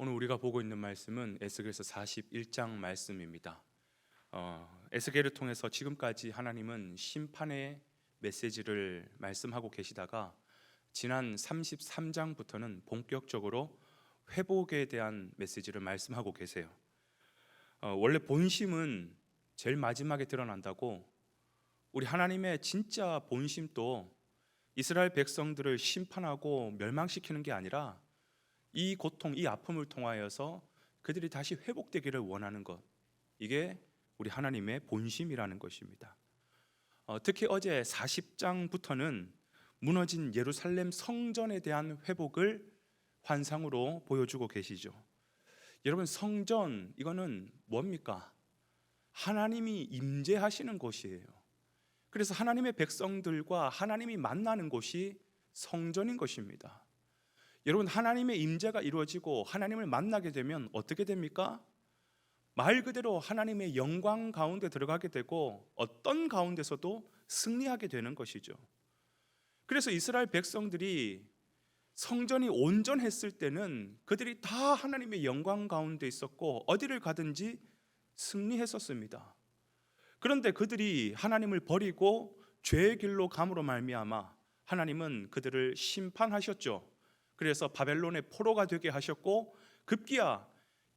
오늘 우리가 보고 있는 말씀은 에스겔서 41장 말씀입니다. 에스겔을 통해서 지금까지 하나님은 심판의 메시지를 말씀하고 계시다가 지난 33장부터는 본격적으로 회복에 대한 메시지를 말씀하고 계세요. 원래 본심은 제일 마지막에 드러난다고, 우리 하나님의 진짜 본심도 이스라엘 백성들을 심판하고 멸망시키는 게 아니라 이 고통, 이 아픔을 통하여서 그들이 다시 회복되기를 원하는 것, 이게 우리 하나님의 본심이라는 것입니다. 특히 어제 40장부터는 무너진 예루살렘 성전에 대한 회복을 환상으로 보여주고 계시죠. 여러분, 성전, 이거는 뭡니까? 하나님이 임재하시는 곳이에요. 그래서 하나님의 백성들과 하나님이 만나는 곳이 성전인 것입니다. 여러분, 하나님의 임재가 이루어지고 하나님을 만나게 되면 어떻게 됩니까? 말 그대로 하나님의 영광 가운데 들어가게 되고 어떤 가운데서도 승리하게 되는 것이죠. 그래서 이스라엘 백성들이 성전이 온전했을 때는 그들이 다 하나님의 영광 가운데 있었고 어디를 가든지 승리했었습니다. 그런데 그들이 하나님을 버리고 죄의 길로 감으로 말미암아 하나님은 그들을 심판하셨죠. 그래서 바벨론의 포로가 되게 하셨고 급기야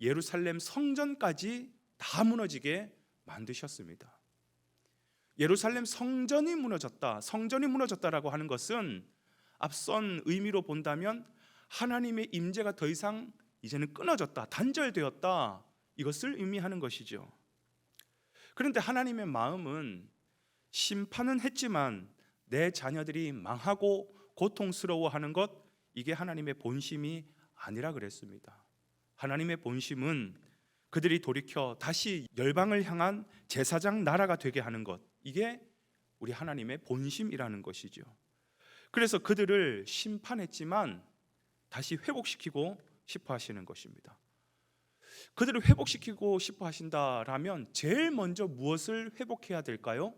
예루살렘 성전까지 다 무너지게 만드셨습니다. 예루살렘 성전이 무너졌다, 성전이 무너졌다라고 하는 것은 앞선 의미로 본다면 하나님의 임재가 더 이상 이제는 끊어졌다, 단절되었다, 이것을 의미하는 것이죠. 그런데 하나님의 마음은 심판은 했지만 내 자녀들이 망하고 고통스러워하는 것, 이게 하나님의 본심이 아니라 그랬습니다. 하나님의 본심은 그들이 돌이켜 다시 열방을 향한 제사장 나라가 되게 하는 것, 이게 우리 하나님의 본심이라는 것이죠. 그래서 그들을 심판했지만 다시 회복시키고 싶어 하시는 것입니다. 그들을 회복시키고 싶어 하신다라면 제일 먼저 무엇을 회복해야 될까요?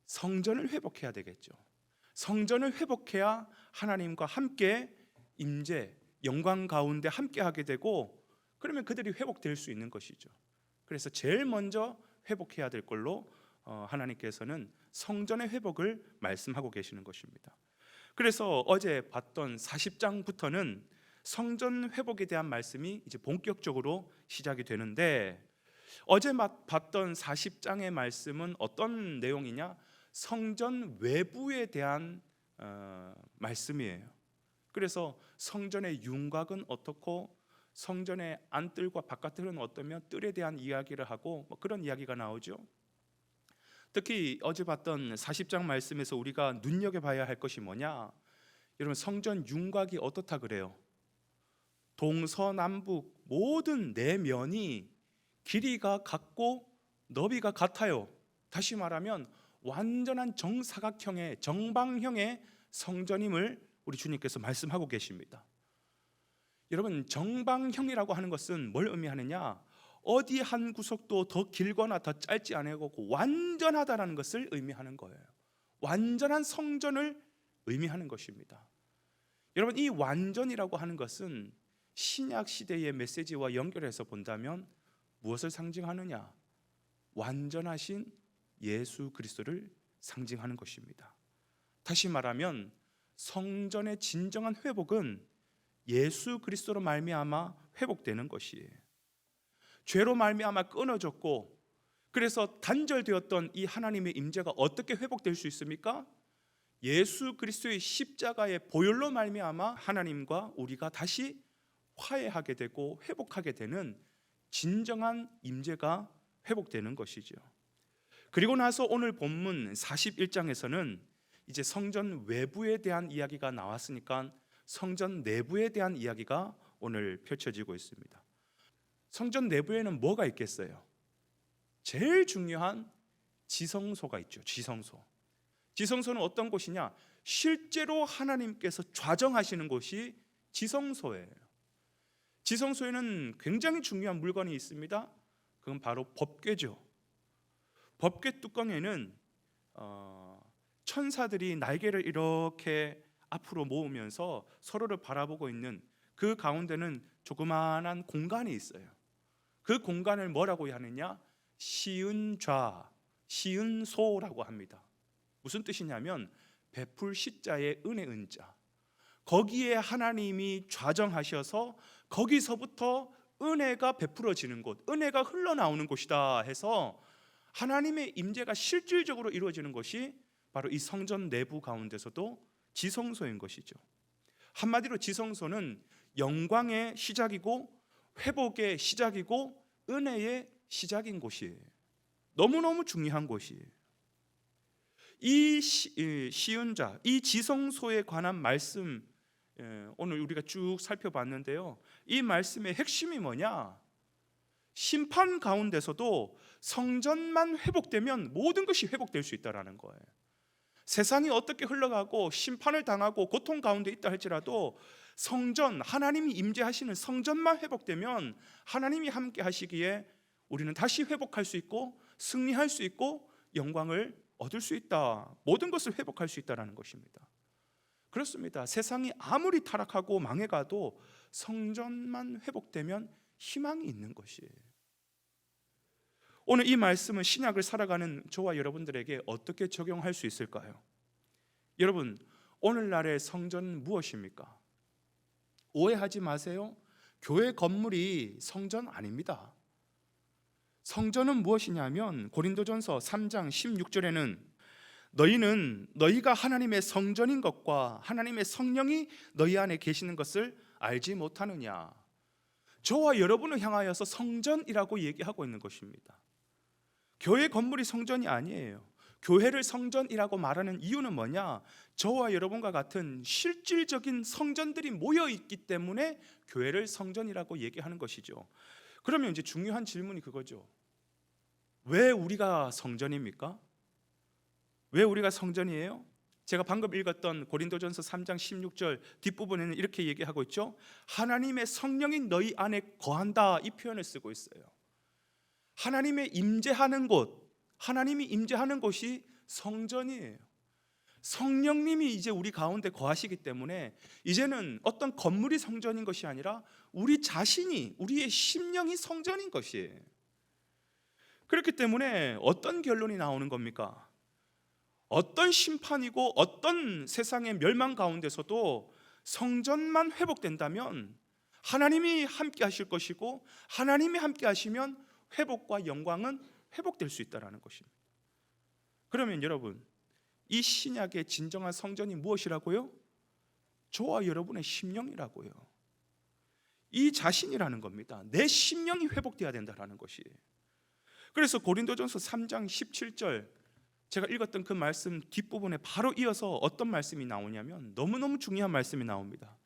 성전을 회복해야 되겠죠. 성전을 회복해야 하나님과 함께 임재, 영광 가운데 함께 하게 되고, 그러면 그들이 회복될 수 있는 것이죠. 그래서 제일 먼저 회복해야 될 걸로 하나님께서는 성전의 회복을 말씀하고 계시는 것입니다. 그래서 어제 봤던 40장부터는 성전 회복에 대한 말씀이 이제 본격적으로 시작이 되는데, 어제 봤던 40장의 말씀은 어떤 내용이냐? 성전 외부에 대한 말씀이에요. 그래서 성전의 윤곽은 어떻고 성전의 안뜰과 바깥뜰은 어떠며 뜰에 대한 이야기를 하고 그런 이야기가 나오죠. 특히 어제 봤던 40장 말씀에서 우리가 눈여겨봐야 할 것이 뭐냐? 여러분, 성전 윤곽이 어떻다 그래요? 동서남북 모든 네 면이 길이가 같고 너비가 같아요. 다시 말하면 완전한 정사각형의 정방형의 성전임을 우리 주님께서 말씀하고 계십니다. 여러분, 정방형이라고 하는 것은 뭘 의미하느냐? 어디 한 구석도 더 길거나 더 짧지 않고 완전하다라는 것을 의미하는 거예요. 완전한 성전을 의미하는 것입니다. 여러분, 이 완전이라고 하는 것은 신약 시대의 메시지와 연결해서 본다면 무엇을 상징하느냐? 완전하신 예수 그리스도를 상징하는 것입니다. 다시 말하면 성전의 진정한 회복은 예수 그리스도로 말미암아 회복되는 것이에요. 죄로 말미암아 끊어졌고 그래서 단절되었던 이 하나님의 임재가 어떻게 회복될 수 있습니까? 예수 그리스도의 십자가의 보혈로 말미암아 하나님과 우리가 다시 화해하게 되고 회복하게 되는 진정한 임재가 회복되는 것이죠. 그리고 나서 오늘 본문 41장에서는 이제 성전 외부에 대한 이야기가 나왔으니까 성전 내부에 대한 이야기가 오늘 펼쳐지고 있습니다. 성전 내부에는 뭐가 있겠어요? 제일 중요한 지성소가 있죠. 지성소는 어떤 곳이냐? 실제로 하나님께서 좌정하시는 곳이 지성소예요. 지성소에는 굉장히 중요한 물건이 있습니다. 그건 바로 법궤죠. 법궤 뚜껑에는 천사들이 날개를 이렇게 앞으로 모으면서 서로를 바라보고 있는 그 가운데는 조그마한 공간이 있어요. 그 공간을 뭐라고 하느냐? 시은좌, 시은소라고 합니다. 무슨 뜻이냐면 베풀 시자에 은혜 은자, 거기에 하나님이 좌정하셔서 거기서부터 은혜가 베풀어지는 곳, 은혜가 흘러나오는 곳이다 해서 하나님의 임재가 실질적으로 이루어지는 것이 바로 이 성전 내부 가운데서도 지성소인 것이죠. 한마디로 지성소는 영광의 시작이고 회복의 시작이고 은혜의 시작인 곳이에요. 너무너무 중요한 곳이에요. 이 시은자, 이 지성소에 관한 말씀, 오늘 우리가 쭉 살펴봤는데요, 이 말씀의 핵심이 뭐냐? 심판 가운데서도 성전만 회복되면 모든 것이 회복될 수 있다는 거예요. 세상이 어떻게 흘러가고 심판을 당하고 고통 가운데 있다 할지라도 성전, 하나님이 임재하시는 성전만 회복되면 하나님이 함께 하시기에 우리는 다시 회복할 수 있고 승리할 수 있고 영광을 얻을 수 있다, 모든 것을 회복할 수 있다는 것입니다. 그렇습니다. 세상이 아무리 타락하고 망해가도 성전만 회복되면 희망이 있는 것이에요. 오늘 이 말씀은 신약을 살아가는 저와 여러분들에게 어떻게 적용할 수 있을까요? 여러분, 오늘날의 성전은 무엇입니까? 오해하지 마세요. 교회 건물이 성전 아닙니다. 성전은 무엇이냐면 고린도전서 3장 16절에는 너희는 너희가 하나님의 성전인 것과 하나님의 성령이 너희 안에 계시는 것을 알지 못하느냐. 저와 여러분을 향하여서 성전이라고 얘기하고 있는 것입니다. 교회 건물이 성전이 아니에요. 교회를 성전이라고 말하는 이유는 뭐냐? 저와 여러분과 같은 실질적인 성전들이 모여 있기 때문에 교회를 성전이라고 얘기하는 것이죠. 그러면 이제 중요한 질문이 그거죠. 왜 우리가 성전입니까? 왜 우리가 성전이에요? 제가 방금 읽었던 고린도전서 3장 16절 뒷부분에는 이렇게 얘기하고 있죠. 하나님의 성령이 너희 안에 거한다, 이 표현을 쓰고 있어요. 하나님의 임재하는 곳, 하나님이 임재하는 곳이 성전이에요. 성령님이 이제 우리 가운데 거하시기 때문에 이제는 어떤 건물이 성전인 것이 아니라 우리 자신이, 우리의 심령이 성전인 것이에요. 그렇기 때문에 어떤 결론이 나오는 겁니까? 어떤 심판이고 어떤 세상의 멸망 가운데서도 성전만 회복된다면 하나님이 함께 하실 것이고 하나님이 함께 하시면 회복과 영광은 회복될 수 있다는 것입니다. 그러면 여러분, 이 신약의 진정한 성전이 무엇이라고요? 저와 여러분의 심령이라고요. 이 자신이라는 겁니다. 내 심령이 회복돼야 된다는 것이에요. 그래서 고린도전서 3장 17절 제가 읽었던 그 말씀 뒷부분에 바로 이어서 어떤 말씀이 나오냐면 너무너무 중요한 말씀이 나옵니다.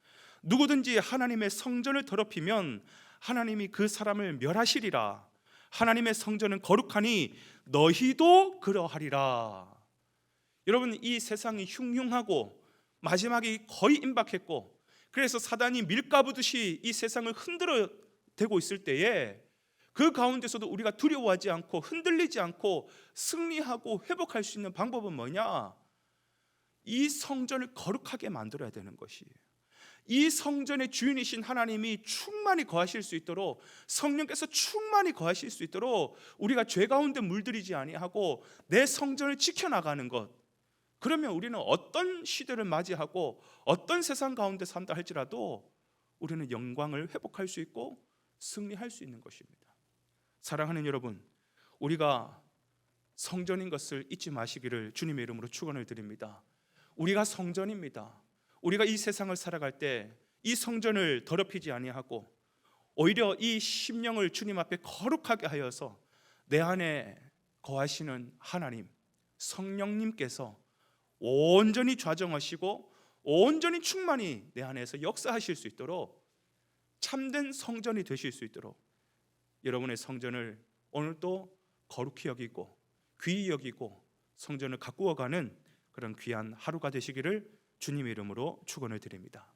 누구든지 하나님의 성전을 더럽히면 하나님이 그 사람을 멸하시리라. 하나님의 성전은 거룩하니 너희도 그러하리라. 여러분, 이 세상이 흉흉하고 마지막이 거의 임박했고 그래서 사단이 밀가부듯이 이 세상을 흔들어 대고 있을 때에 그 가운데서도 우리가 두려워하지 않고 흔들리지 않고 승리하고 회복할 수 있는 방법은 뭐냐? 이 성전을 거룩하게 만들어야 되는 것이에요. 이 성전의 주인이신 하나님이 충만히 거하실 수 있도록, 성령께서 충만히 거하실 수 있도록 우리가 죄 가운데 물들이지 아니하고 내 성전을 지켜나가는 것, 그러면 우리는 어떤 시대를 맞이하고 어떤 세상 가운데 산다 할지라도 우리는 영광을 회복할 수 있고 승리할 수 있는 것입니다. 사랑하는 여러분, 우리가 성전인 것을 잊지 마시기를 주님의 이름으로 축원을 드립니다. 우리가 성전입니다. 우리가 이 세상을 살아갈 때 이 성전을 더럽히지 아니하고 오히려 이 심령을 주님 앞에 거룩하게 하여서 내 안에 거하시는 하나님, 성령님께서 온전히 좌정하시고 온전히 충만히 내 안에서 역사하실 수 있도록, 참된 성전이 되실 수 있도록 여러분의 성전을 오늘도 거룩히 여기고 귀히 여기고 성전을 가꾸어가는 그런 귀한 하루가 되시기를 주님의 이름으로 축원을 드립니다.